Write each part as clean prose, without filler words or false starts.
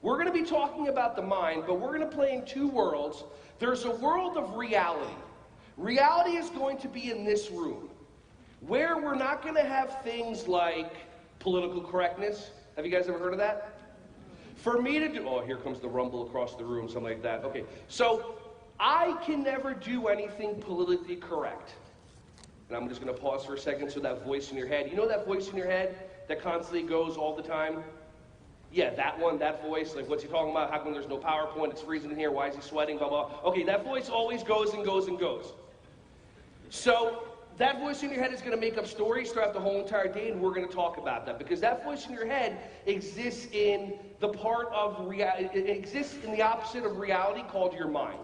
We're going to be talking about the mind, but we're going to play in two worlds. There's a world of reality. Reality is going to be in this room, where we're not going to have things like political correctness. Have you guys ever heard of that? For me to do, oh, here comes the rumble across the room, something like that. Okay, so I can never do anything politically correct. And I'm just going to pause for a second so that voice in your head, you know that voice in your head that constantly goes all the time? Yeah, that one, that voice, like what's he talking about? How come there's no PowerPoint? It's freezing in here. Why is he sweating? Blah, blah. Okay, that voice always goes and goes and goes. So that voice in your head is going to make up stories throughout the whole entire day, and we're going to talk about that because that voice in your head exists in the part of reality, it exists in the opposite of reality called your mind.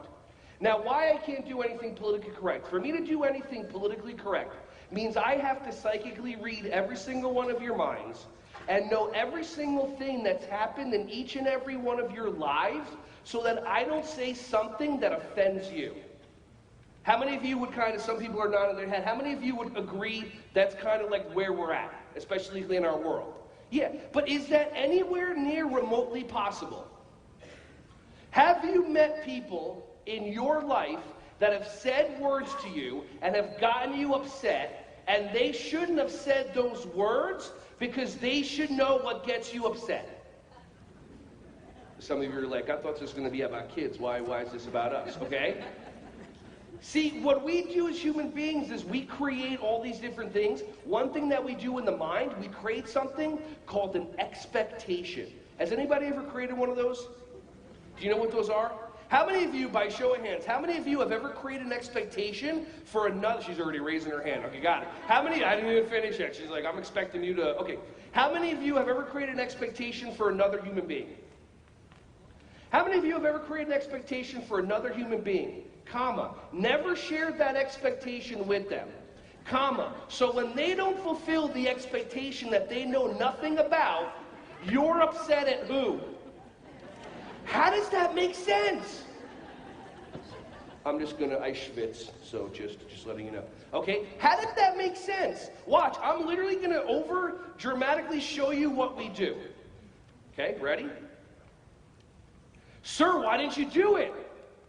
Now, why I can't do anything politically correct? For me to do anything politically correct means I have to psychically read every single one of your minds and know every single thing that's happened in each and every one of your lives so that I don't say something that offends you. How many of you would kind of, some people are nodding their head, how many of you would agree that's kind of like where we're at, especially in our world? Yeah, but is that anywhere near remotely possible? Have you met people in your life that have said words to you and have gotten you upset, and they shouldn't have said those words because they should know what gets you upset? Some of you are like, I thought this was going to be about kids. Why is this about us? Okay? See, what we do as human beings is we create all these different things. One thing that we do in the mind, we create something called an expectation. Has anybody ever created one of those? Do you know what those are? How many of you, by show of hands, how many of you have ever created an expectation for another? She's already raising her hand. Okay, got it. How many? I didn't even finish yet. She's like, I'm expecting you to. Okay. How many of you have ever created an expectation for another human being? How many of you have ever created an expectation for another human being? Comma. Never shared that expectation with them. Comma. So when they don't fulfill the expectation that they know nothing about, you're upset at who? How does that make sense? I'm just gonna, I schwitz, so just letting you know. Okay, how does that make sense? Watch, I'm literally gonna over dramatically show you what we do. Okay, ready? Sir, why didn't you do it?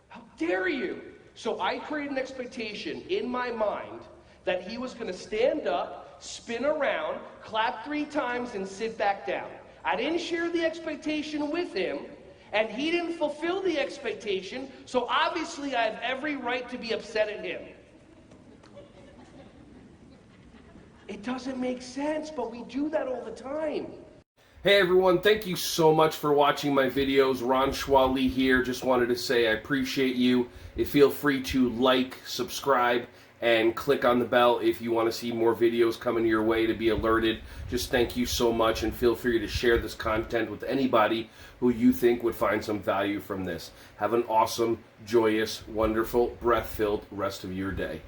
How dare you? So I created an expectation in my mind that he was gonna stand up, spin around, clap 3 times, and sit back down. I didn't share the expectation with him, and he didn't fulfill the expectation, so obviously I have every right to be upset at him. It doesn't make sense, but we do that all the time. Hey everyone, thank you so much for watching my videos. Ron Schwally here. Just wanted to say I appreciate you. Feel free to like, subscribe, and click on the bell if you want to see more videos coming your way to be alerted. Just thank you so much, and feel free to share this content with anybody who you think would find some value from this. Have an awesome, joyous, wonderful, breath-filled rest of your day.